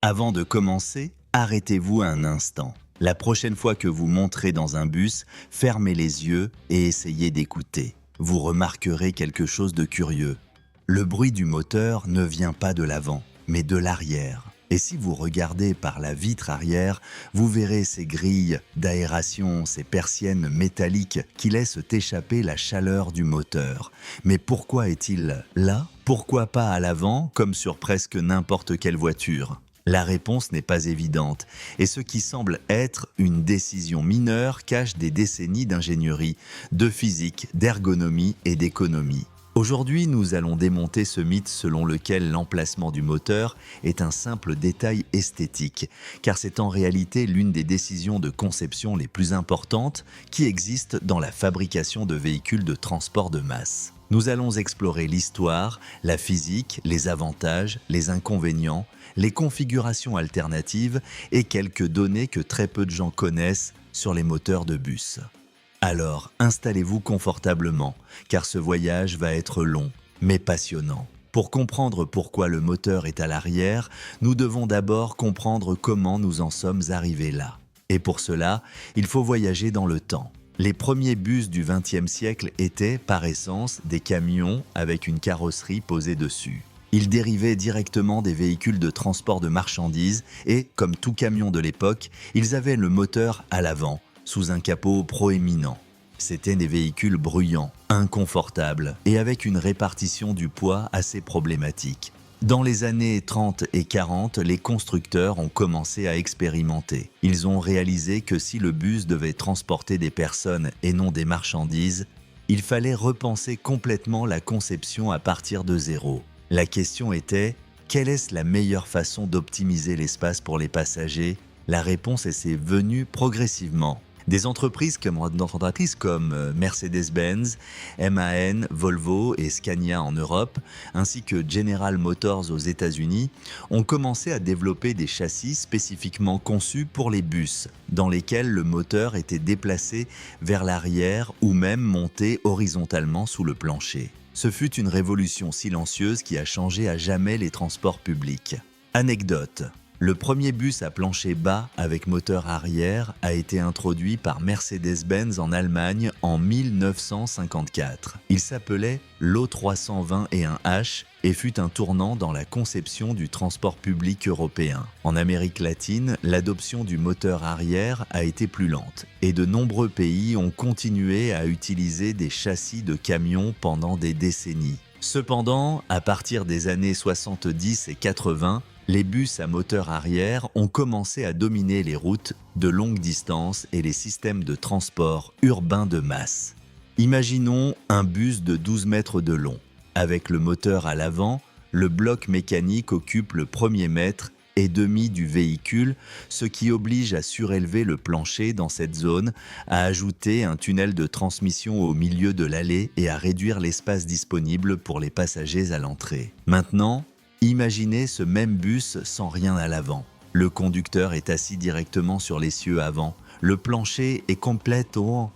Avant de commencer, arrêtez-vous un instant. La prochaine fois que vous monterez dans un bus, fermez les yeux et essayez d'écouter. Vous remarquerez quelque chose de curieux. Le bruit du moteur ne vient pas de l'avant, mais de l'arrière. Et si vous regardez par la vitre arrière, vous verrez ces grilles d'aération, ces persiennes métalliques qui laissent échapper la chaleur du moteur. Mais pourquoi est-il là? Pourquoi pas à l'avant, comme sur presque n'importe quelle voiture? La réponse n'est pas évidente, et ce qui semble être une décision mineure cache des décennies d'ingénierie, de physique, d'ergonomie et d'économie. Aujourd'hui, nous allons démonter ce mythe selon lequel l'emplacement du moteur est un simple détail esthétique, car c'est en réalité l'une des décisions de conception les plus importantes qui existent dans la fabrication de véhicules de transport de masse. Nous allons explorer l'histoire, la physique, les avantages, les inconvénients, les configurations alternatives et quelques données que très peu de gens connaissent sur les moteurs de bus. Alors, installez-vous confortablement, car ce voyage va être long, mais passionnant. Pour comprendre pourquoi le moteur est à l'arrière, nous devons d'abord comprendre comment nous en sommes arrivés là. Et pour cela, il faut voyager dans le temps. Les premiers bus du XXe siècle étaient, par essence, des camions avec une carrosserie posée dessus. Ils dérivaient directement des véhicules de transport de marchandises et, comme tout camion de l'époque, ils avaient le moteur à l'avant, sous un capot proéminent. C'étaient des véhicules bruyants, inconfortables et avec une répartition du poids assez problématique. Dans les années 30 et 40, les constructeurs ont commencé à expérimenter. Ils ont réalisé que si le bus devait transporter des personnes et non des marchandises, il fallait repenser complètement la conception à partir de zéro. La question était, quelle est la meilleure façon d'optimiser l'espace pour les passagers? La réponse est venue progressivement. Des entreprises comme Mercedes-Benz, MAN, Volvo et Scania en Europe, ainsi que General Motors aux États-Unis, ont commencé à développer des châssis spécifiquement conçus pour les bus, dans lesquels le moteur était déplacé vers l'arrière ou même monté horizontalement sous le plancher. Ce fut une révolution silencieuse qui a changé à jamais les transports publics. Anecdote. Le premier bus à plancher bas avec moteur arrière a été introduit par Mercedes-Benz en Allemagne en 1954. Il s'appelait l'O321H et fut un tournant dans la conception du transport public européen. En Amérique latine, l'adoption du moteur arrière a été plus lente et de nombreux pays ont continué à utiliser des châssis de camions pendant des décennies. Cependant, à partir des années 70 et 80, les bus à moteur arrière ont commencé à dominer les routes de longue distance et les systèmes de transport urbains de masse. Imaginons un bus de 12 mètres de long. Avec le moteur à l'avant, le bloc mécanique occupe le premier mètre et demi du véhicule, ce qui oblige à surélever le plancher dans cette zone, à ajouter un tunnel de transmission au milieu de l'allée et à réduire l'espace disponible pour les passagers à l'entrée. Maintenant, imaginez ce même bus sans rien à l'avant. Le conducteur est assis directement sur l'essieu avant. Le plancher est complètement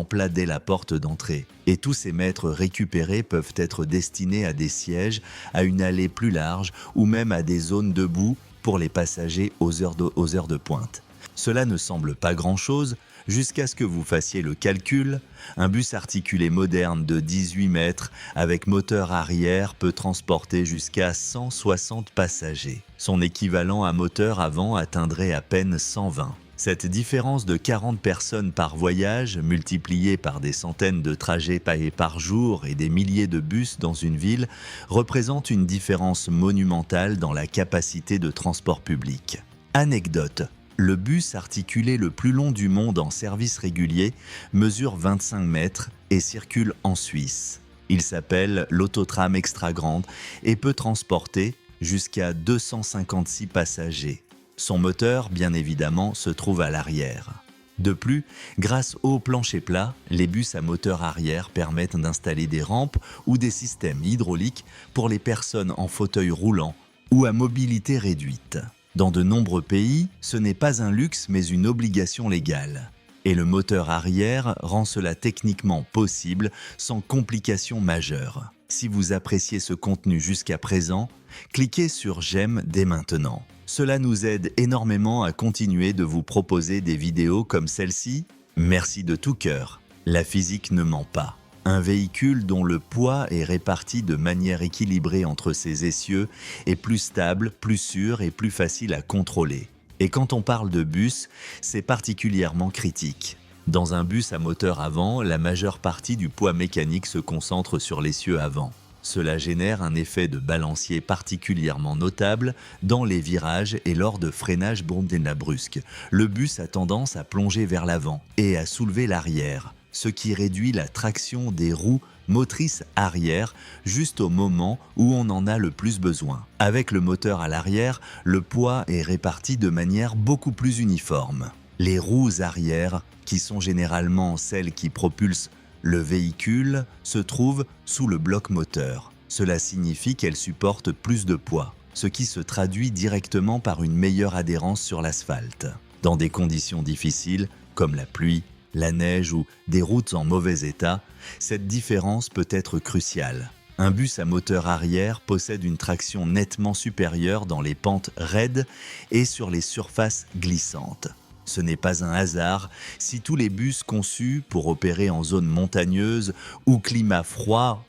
plat dès la porte d'entrée. Et tous ces mètres récupérés peuvent être destinés à des sièges, à une allée plus large ou même à des zones debout pour les passagers aux heures de pointe. Cela ne semble pas grand-chose jusqu'à ce que vous fassiez le calcul. Un bus articulé moderne de 18 mètres avec moteur arrière peut transporter jusqu'à 160 passagers. Son équivalent à moteur avant atteindrait à peine 120. Cette différence de 40 personnes par voyage, multipliée par des centaines de trajets payés par jour et des milliers de bus dans une ville, représente une différence monumentale dans la capacité de transport public. Anecdote. Le bus articulé le plus long du monde en service régulier mesure 25 mètres et circule en Suisse. Il s'appelle l'Autotram Extra Grande et peut transporter jusqu'à 256 passagers. Son moteur, bien évidemment, se trouve à l'arrière. De plus, grâce au plancher plat, les bus à moteur arrière permettent d'installer des rampes ou des systèmes hydrauliques pour les personnes en fauteuil roulant ou à mobilité réduite. Dans de nombreux pays, ce n'est pas un luxe mais une obligation légale. Et le moteur arrière rend cela techniquement possible sans complications majeures. Si vous appréciez ce contenu jusqu'à présent, cliquez sur j'aime dès maintenant. Cela nous aide énormément à continuer de vous proposer des vidéos comme celle-ci. Merci de tout cœur. La physique ne ment pas. Un véhicule dont le poids est réparti de manière équilibrée entre ses essieux est plus stable, plus sûr et plus facile à contrôler. Et quand on parle de bus, c'est particulièrement critique. Dans un bus à moteur avant, la majeure partie du poids mécanique se concentre sur l'essieu avant. Cela génère un effet de balancier particulièrement notable dans les virages et lors de freinages brusques. Le bus a tendance à plonger vers l'avant et à soulever l'arrière, ce qui réduit la traction des roues motrices arrière juste au moment où on en a le plus besoin. Avec le moteur à l'arrière, le poids est réparti de manière beaucoup plus uniforme. Les roues arrière, qui sont généralement celles qui propulsent le véhicule, se trouvent sous le bloc moteur. Cela signifie qu'elles supportent plus de poids, ce qui se traduit directement par une meilleure adhérence sur l'asphalte. Dans des conditions difficiles, comme la pluie, la neige ou des routes en mauvais état, cette différence peut être cruciale. Un bus à moteur arrière possède une traction nettement supérieure dans les pentes raides et sur les surfaces glissantes. Ce n'est pas un hasard si tous les bus conçus pour opérer en zone montagneuse ou climat froid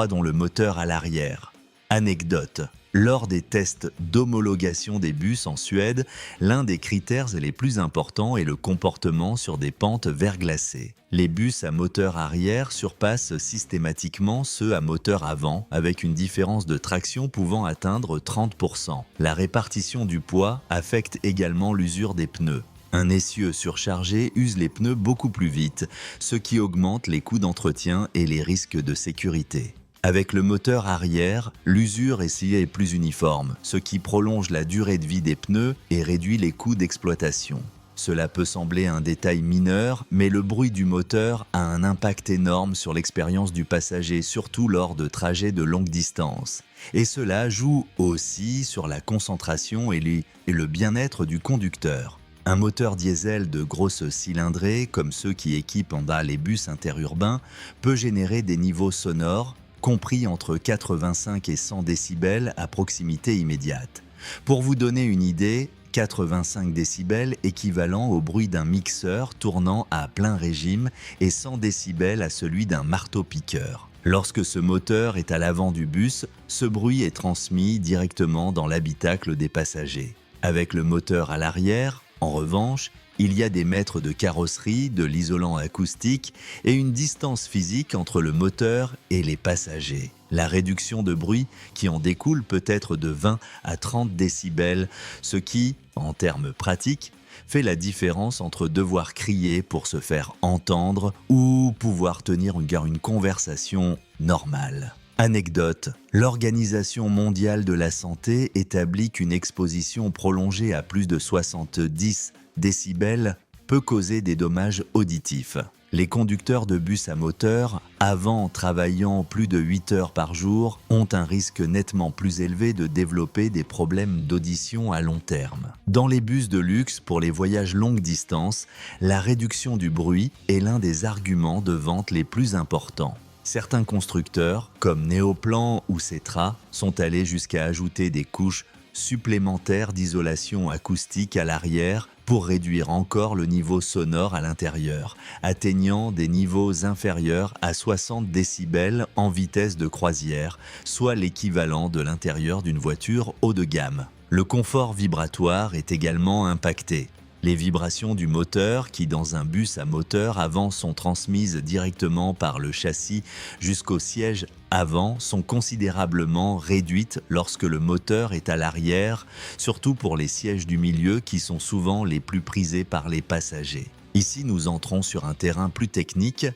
dont le moteur à l'arrière. Anecdote. Lors des tests d'homologation des bus en Suède, l'un des critères les plus importants est le comportement sur des pentes verglacées. Les bus à moteur arrière surpassent systématiquement ceux à moteur avant, avec une différence de traction pouvant atteindre 30%. La répartition du poids affecte également l'usure des pneus. Un essieu surchargé use les pneus beaucoup plus vite, ce qui augmente les coûts d'entretien et les risques de sécurité. Avec le moteur arrière, l'usure est plus uniforme, ce qui prolonge la durée de vie des pneus et réduit les coûts d'exploitation. Cela peut sembler un détail mineur, mais le bruit du moteur a un impact énorme sur l'expérience du passager, surtout lors de trajets de longue distance. Et cela joue aussi sur la concentration et le bien-être du conducteur. Un moteur diesel de grosse cylindrée, comme ceux qui équipent en bas les bus interurbains, peut générer des niveaux sonores compris entre 85 et 100 décibels à proximité immédiate. Pour vous donner une idée, 85 décibels équivalent au bruit d'un mixeur tournant à plein régime et 100 décibels à celui d'un marteau-piqueur. Lorsque ce moteur est à l'avant du bus, ce bruit est transmis directement dans l'habitacle des passagers. Avec le moteur à l'arrière, en revanche, il y a des mètres de carrosserie, de l'isolant acoustique et une distance physique entre le moteur et les passagers. La réduction de bruit qui en découle peut être de 20 à 30 décibels, ce qui, en termes pratiques, fait la différence entre devoir crier pour se faire entendre ou pouvoir tenir une conversation normale. Anecdote, l'Organisation mondiale de la santé établit qu'une exposition prolongée à plus de 70 décibels peut causer des dommages auditifs. Les conducteurs de bus à moteur, avant travaillant plus de 8 heures par jour, ont un risque nettement plus élevé de développer des problèmes d'audition à long terme. Dans les bus de luxe pour les voyages longue distance, la réduction du bruit est l'un des arguments de vente les plus importants. Certains constructeurs, comme Neoplan ou Cetra, sont allés jusqu'à ajouter des couches supplémentaires d'isolation acoustique à l'arrière pour réduire encore le niveau sonore à l'intérieur, atteignant des niveaux inférieurs à 60 décibels en vitesse de croisière, soit l'équivalent de l'intérieur d'une voiture haut de gamme. Le confort vibratoire est également impacté. Les vibrations du moteur qui, dans un bus à moteur avant, sont transmises directement par le châssis jusqu'au siège avant sont considérablement réduites lorsque le moteur est à l'arrière, surtout pour les sièges du milieu qui sont souvent les plus prisés par les passagers. Ici, nous entrons sur un terrain plus technique,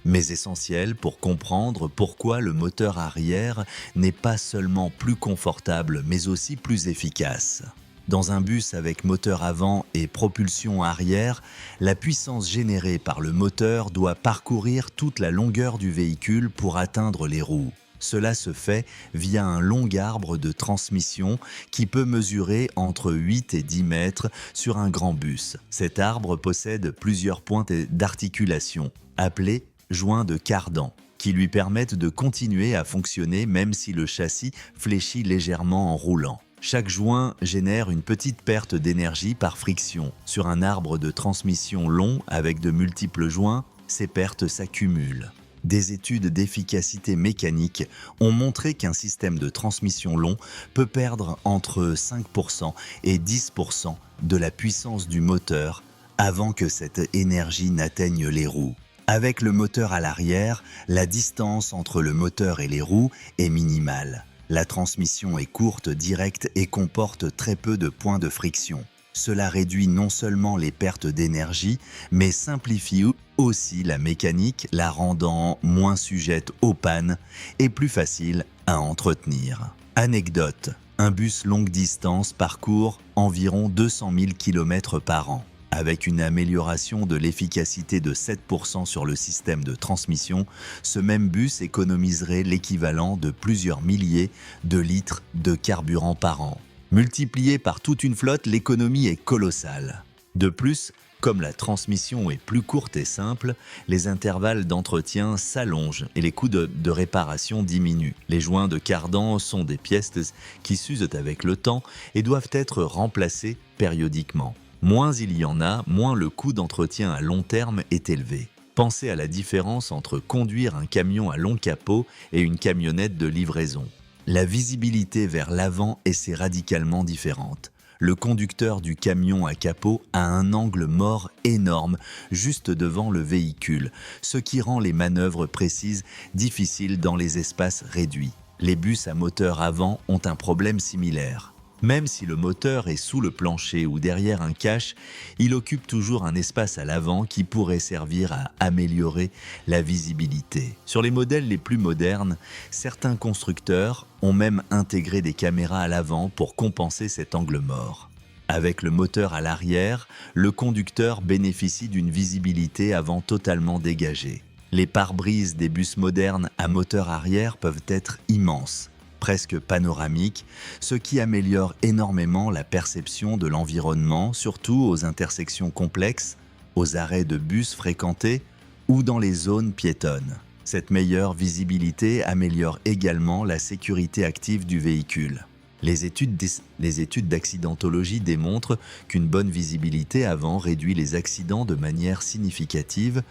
mais essentiel pour comprendre pourquoi le moteur arrière n'est pas seulement plus confortable, mais aussi plus efficace. Dans un bus avec moteur avant et propulsion arrière, la puissance générée par le moteur doit parcourir toute la longueur du véhicule pour atteindre les roues. Cela se fait via un long arbre de transmission qui peut mesurer entre 8 et 10 mètres sur un grand bus. Cet arbre possède plusieurs points d'articulation, appelés joints de cardan. qui lui permettent de continuer à fonctionner même si le châssis fléchit légèrement en roulant. Chaque joint génère une petite perte d'énergie par friction. Sur un arbre de transmission long avec de multiples joints, ces pertes s'accumulent. Des études d'efficacité mécanique ont montré qu'un système de transmission long peut perdre entre 5% et 10% de la puissance du moteur avant que cette énergie n'atteigne les roues. Avec le moteur à l'arrière, la distance entre le moteur et les roues est minimale. La transmission est courte, directe et comporte très peu de points de friction. Cela réduit non seulement les pertes d'énergie, mais simplifie aussi la mécanique, la rendant moins sujette aux pannes et plus facile à entretenir. Anecdote: un bus longue distance parcourt environ 200 000 km par an. Avec une amélioration de l'efficacité de 7% sur le système de transmission, ce même bus économiserait l'équivalent de plusieurs milliers de litres de carburant par an. Multiplié par toute une flotte, l'économie est colossale. De plus, comme la transmission est plus courte et simple, les intervalles d'entretien s'allongent et les coûts de réparation diminuent. Les joints de cardan sont des pièces qui s'usent avec le temps et doivent être remplacés périodiquement. Moins il y en a, moins le coût d'entretien à long terme est élevé. Pensez à la différence entre conduire un camion à long capot et une camionnette de livraison. La visibilité vers l'avant est radicalement différente. Le conducteur du camion à capot a un angle mort énorme juste devant le véhicule, ce qui rend les manœuvres précises difficiles dans les espaces réduits. Les bus à moteur avant ont un problème similaire. Même si le moteur est sous le plancher ou derrière un cache, il occupe toujours un espace à l'avant qui pourrait servir à améliorer la visibilité. Sur les modèles les plus modernes, certains constructeurs ont même intégré des caméras à l'avant pour compenser cet angle mort. Avec le moteur à l'arrière, le conducteur bénéficie d'une visibilité avant totalement dégagée. Les pare-brises des bus modernes à moteur arrière peuvent être immenses, presque panoramique, ce qui améliore énormément la perception de l'environnement, surtout aux intersections complexes, aux arrêts de bus fréquentés ou dans les zones piétonnes. Cette meilleure visibilité améliore également la sécurité active du véhicule. Les études d'accidentologie démontrent qu'une bonne visibilité avant réduit les accidents de manière significative,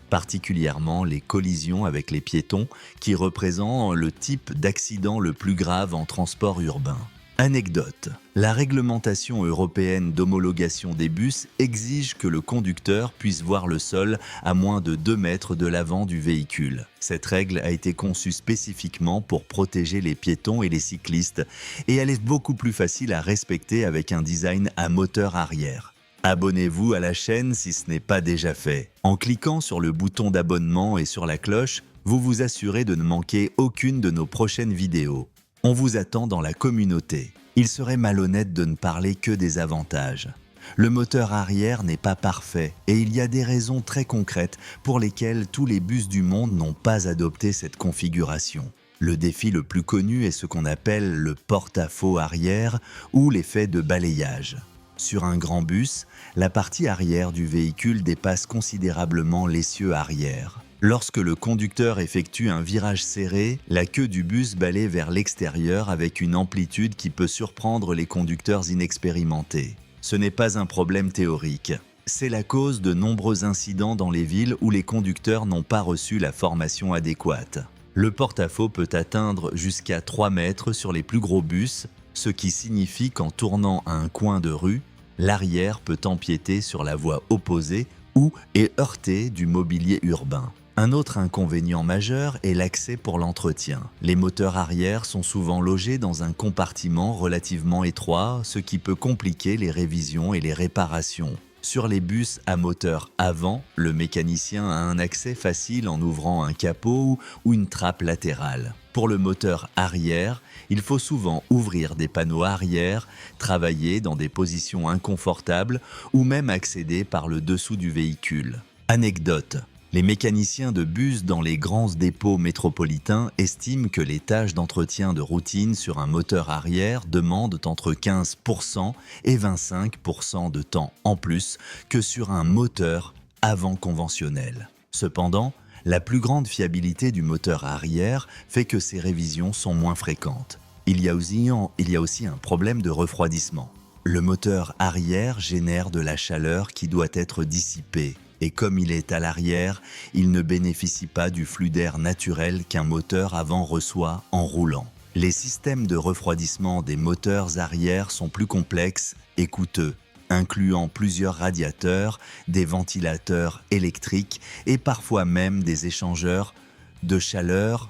particulièrement les collisions avec les piétons qui représentent le type d'accident le plus grave en transport urbain. Anecdote: la réglementation européenne d'homologation des bus exige que le conducteur puisse voir le sol à moins de 2 mètres de l'avant du véhicule. Cette règle a été conçue spécifiquement pour protéger les piétons et les cyclistes, et elle est beaucoup plus facile à respecter avec un design à moteur arrière. Abonnez-vous à la chaîne si ce n'est pas déjà fait. En cliquant sur le bouton d'abonnement et sur la cloche, vous vous assurez de ne manquer aucune de nos prochaines vidéos. On vous attend dans la communauté. Il serait malhonnête de ne parler que des avantages. Le moteur arrière n'est pas parfait et il y a des raisons très concrètes pour lesquelles tous les bus du monde n'ont pas adopté cette configuration. Le défi le plus connu est ce qu'on appelle le porte-à-faux arrière ou l'effet de balayage. Sur un grand bus, la partie arrière du véhicule dépasse considérablement l'essieu arrière. Lorsque le conducteur effectue un virage serré, la queue du bus balaie vers l'extérieur avec une amplitude qui peut surprendre les conducteurs inexpérimentés. Ce n'est pas un problème théorique. C'est la cause de nombreux incidents dans les villes où les conducteurs n'ont pas reçu la formation adéquate. Le porte-à-faux peut atteindre jusqu'à 3 mètres sur les plus gros bus, ce qui signifie qu'en tournant à un coin de rue, l'arrière peut empiéter sur la voie opposée ou est heurté du mobilier urbain. Un autre inconvénient majeur est l'accès pour l'entretien. Les moteurs arrière sont souvent logés dans un compartiment relativement étroit, ce qui peut compliquer les révisions et les réparations. Sur les bus à moteur avant, le mécanicien a un accès facile en ouvrant un capot ou une trappe latérale. Pour le moteur arrière, il faut souvent ouvrir des panneaux arrière, travailler dans des positions inconfortables ou même accéder par le dessous du véhicule. Anecdote: les mécaniciens de bus dans les grands dépôts métropolitains estiment que les tâches d'entretien de routine sur un moteur arrière demandent entre 15% et 25% de temps en plus que sur un moteur avant conventionnel. Cependant, La plus grande fiabilité du moteur arrière fait que ces révisions sont moins fréquentes. Il y a aussi un problème de refroidissement. Le moteur arrière génère de la chaleur qui doit être dissipée, et comme il est à l'arrière, il ne bénéficie pas du flux d'air naturel qu'un moteur avant reçoit en roulant. Les systèmes de refroidissement des moteurs arrière sont plus complexes et coûteux, incluant plusieurs radiateurs, des ventilateurs électriques et parfois même des échangeurs de chaleur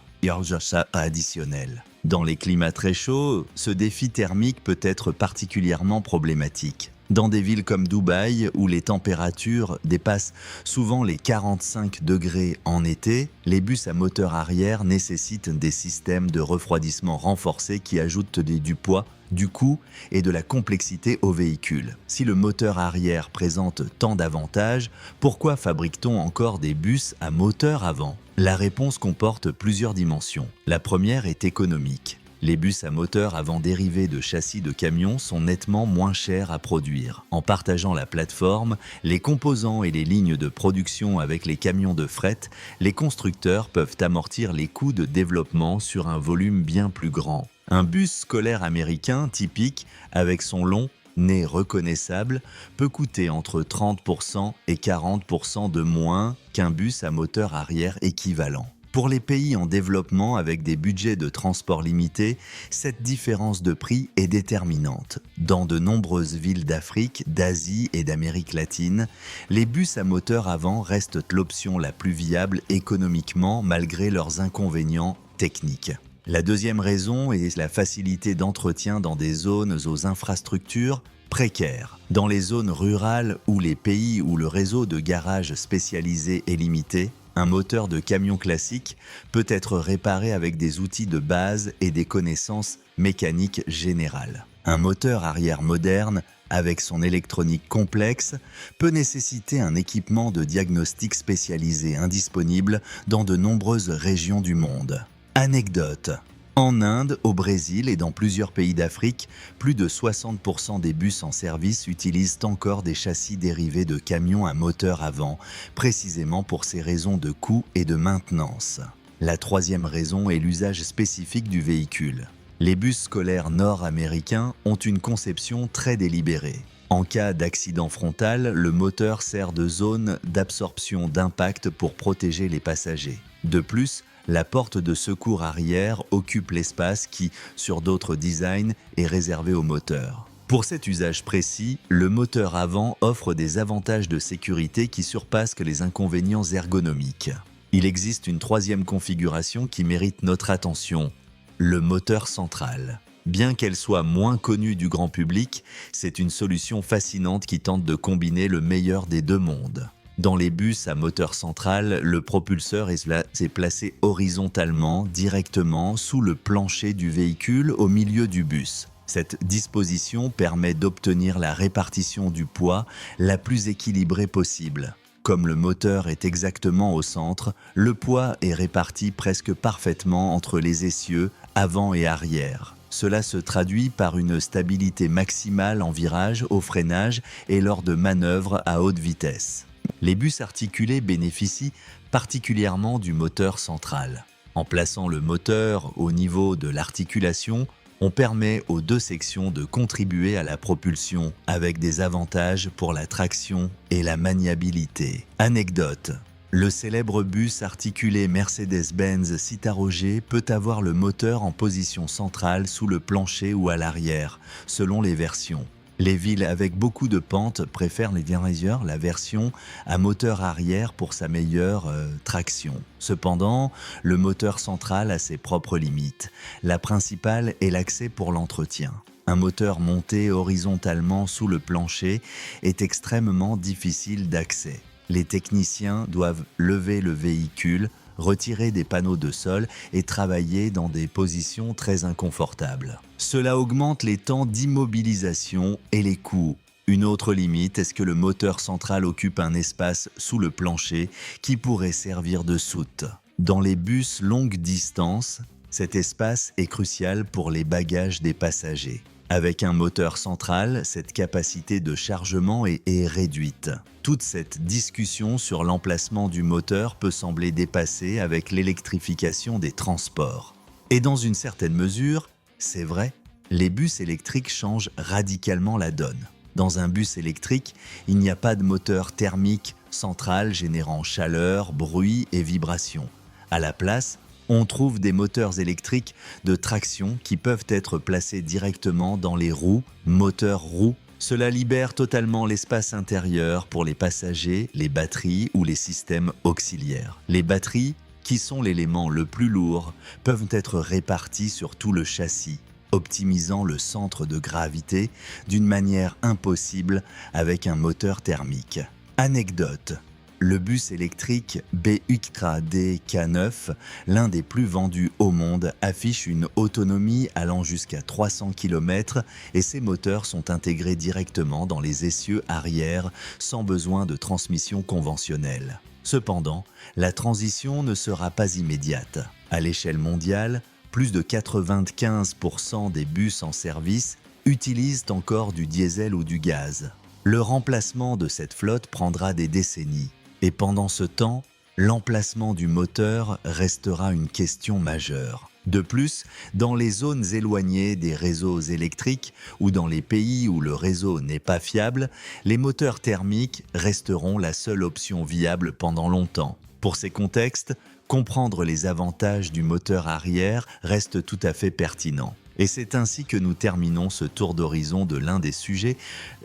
additionnels. Dans les climats très chauds, ce défi thermique peut être particulièrement problématique. Dans des villes comme Dubaï, où les températures dépassent souvent les 45 degrés en été, les bus à moteur arrière nécessitent des systèmes de refroidissement renforcés qui ajoutent du poids, du coût et de la complexité au véhicule. Si le moteur arrière présente tant d'avantages, pourquoi fabrique-t-on encore des bus à moteur avant ? La réponse comporte plusieurs dimensions. La première est économique. Les bus à moteur avant dérivés de châssis de camions sont nettement moins chers à produire. En partageant la plateforme, les composants et les lignes de production avec les camions de fret, les constructeurs peuvent amortir les coûts de développement sur un volume bien plus grand. Un bus scolaire américain typique, avec son long nez reconnaissable, peut coûter entre 30% et 40% de moins qu'un bus à moteur arrière équivalent. Pour les pays en développement avec des budgets de transport limités, cette différence de prix est déterminante. Dans de nombreuses villes d'Afrique, d'Asie et d'Amérique latine, les bus à moteur avant restent l'option la plus viable économiquement malgré leurs inconvénients techniques. La deuxième raison est la facilité d'entretien dans des zones aux infrastructures précaires. Dans les zones rurales ou les pays où le réseau de garages spécialisés est limité, un moteur de camion classique peut être réparé avec des outils de base et des connaissances mécaniques générales. Un moteur arrière moderne, avec son électronique complexe, peut nécessiter un équipement de diagnostic spécialisé indisponible dans de nombreuses régions du monde. Anecdote. En Inde, au Brésil et dans plusieurs pays d'Afrique, plus de 60% des bus en service utilisent encore des châssis dérivés de camions à moteur avant, précisément pour ces raisons de coût et de maintenance. La troisième raison est l'usage spécifique du véhicule. Les bus scolaires nord-américains ont une conception très délibérée. En cas d'accident frontal, le moteur sert de zone d'absorption d'impact pour protéger les passagers. De plus, la porte de secours arrière occupe l'espace qui, sur d'autres designs, est réservé au moteur. Pour cet usage précis, le moteur avant offre des avantages de sécurité qui surpassent les inconvénients ergonomiques. Il existe une troisième configuration qui mérite notre attention, le moteur central. Bien qu'elle soit moins connue du grand public, c'est une solution fascinante qui tente de combiner le meilleur des deux mondes. Dans les bus à moteur central, le propulseur est placé horizontalement, directement sous le plancher du véhicule au milieu du bus. Cette disposition permet d'obtenir la répartition du poids la plus équilibrée possible. Comme le moteur est exactement au centre, le poids est réparti presque parfaitement entre les essieux avant et arrière. Cela se traduit par une stabilité maximale en virage, au freinage et lors de manœuvres à haute vitesse. Les bus articulés bénéficient particulièrement du moteur central. En plaçant le moteur au niveau de l'articulation, on permet aux deux sections de contribuer à la propulsion avec des avantages pour la traction et la maniabilité. Anecdote. Le célèbre bus articulé Mercedes-Benz Citaroget peut avoir le moteur en position centrale sous le plancher ou à l'arrière, selon les versions. Les villes avec beaucoup de pentes préfèrent la version à moteur arrière pour sa meilleure traction. Cependant, le moteur central a ses propres limites. La principale est l'accès pour l'entretien. Un moteur monté horizontalement sous le plancher est extrêmement difficile d'accès. Les techniciens doivent lever le véhicule, retirer des panneaux de sol et travailler dans des positions très inconfortables. Cela augmente les temps d'immobilisation et les coûts. Une autre limite est que le moteur central occupe un espace sous le plancher qui pourrait servir de soute. Dans les bus longue distance, cet espace est crucial pour les bagages des passagers. Avec un moteur central, cette capacité de chargement est réduite. Toute cette discussion sur l'emplacement du moteur peut sembler dépassée avec l'électrification des transports. Et dans une certaine mesure, c'est vrai, les bus électriques changent radicalement la donne. Dans un bus électrique, il n'y a pas de moteur thermique central générant chaleur, bruit et vibration. À la place, on trouve des moteurs électriques de traction qui peuvent être placés directement dans les roues, moteurs-roues. Cela libère totalement l'espace intérieur pour les passagers, les batteries ou les systèmes auxiliaires. Les batteries, qui sont l'élément le plus lourd, peuvent être réparties sur tout le châssis, optimisant le centre de gravité d'une manière impossible avec un moteur thermique. Anecdote. Le bus électrique BYD K9, l'un des plus vendus au monde, affiche une autonomie allant jusqu'à 300 km et ses moteurs sont intégrés directement dans les essieux arrière sans besoin de transmission conventionnelle. Cependant, la transition ne sera pas immédiate. À l'échelle mondiale, plus de 95% des bus en service utilisent encore du diesel ou du gaz. Le remplacement de cette flotte prendra des décennies. Et pendant ce temps, l'emplacement du moteur restera une question majeure. De plus, dans les zones éloignées des réseaux électriques ou dans les pays où le réseau n'est pas fiable, les moteurs thermiques resteront la seule option viable pendant longtemps. Pour ces contextes, comprendre les avantages du moteur arrière reste tout à fait pertinent. Et c'est ainsi que nous terminons ce tour d'horizon de l'un des sujets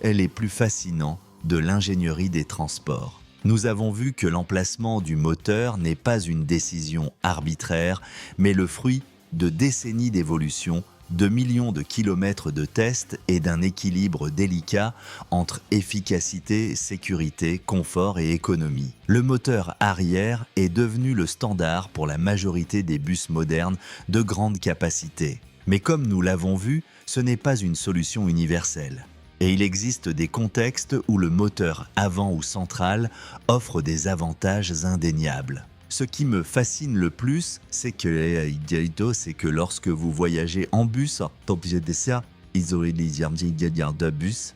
les plus fascinants de l'ingénierie des transports. Nous avons vu que l'emplacement du moteur n'est pas une décision arbitraire, mais le fruit de décennies d'évolution, de millions de kilomètres de tests et d'un équilibre délicat entre efficacité, sécurité, confort et économie. Le moteur arrière est devenu le standard pour la majorité des bus modernes de grande capacité. Mais comme nous l'avons vu, ce n'est pas une solution universelle. Et il existe des contextes où le moteur avant ou central offre des avantages indéniables. Ce qui me fascine le plus, c'est que lorsque vous voyagez en bus,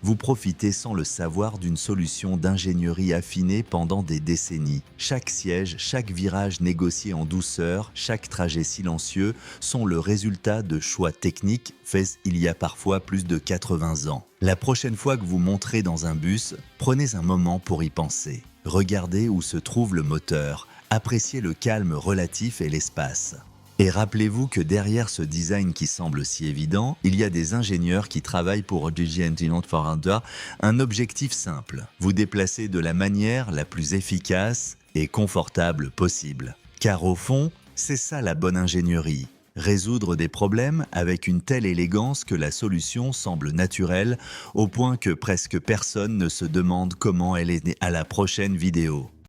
vous profitez sans le savoir d'une solution d'ingénierie affinée pendant des décennies. Chaque siège, chaque virage négocié en douceur, chaque trajet silencieux sont le résultat de choix techniques faits il y a parfois plus de 80 ans. La prochaine fois que vous monterez dans un bus, prenez un moment pour y penser. Regardez où se trouve le moteur, appréciez le calme relatif et l'espace. Et rappelez-vous que derrière ce design qui semble si évident, il y a des ingénieurs qui travaillent pour un objectif simple, vous déplacer de la manière la plus efficace et confortable possible. Car au fond, c'est ça la bonne ingénierie. Résoudre des problèmes avec une telle élégance que la solution semble naturelle au point que presque personne ne se demande comment elle est née à la prochaine vidéo.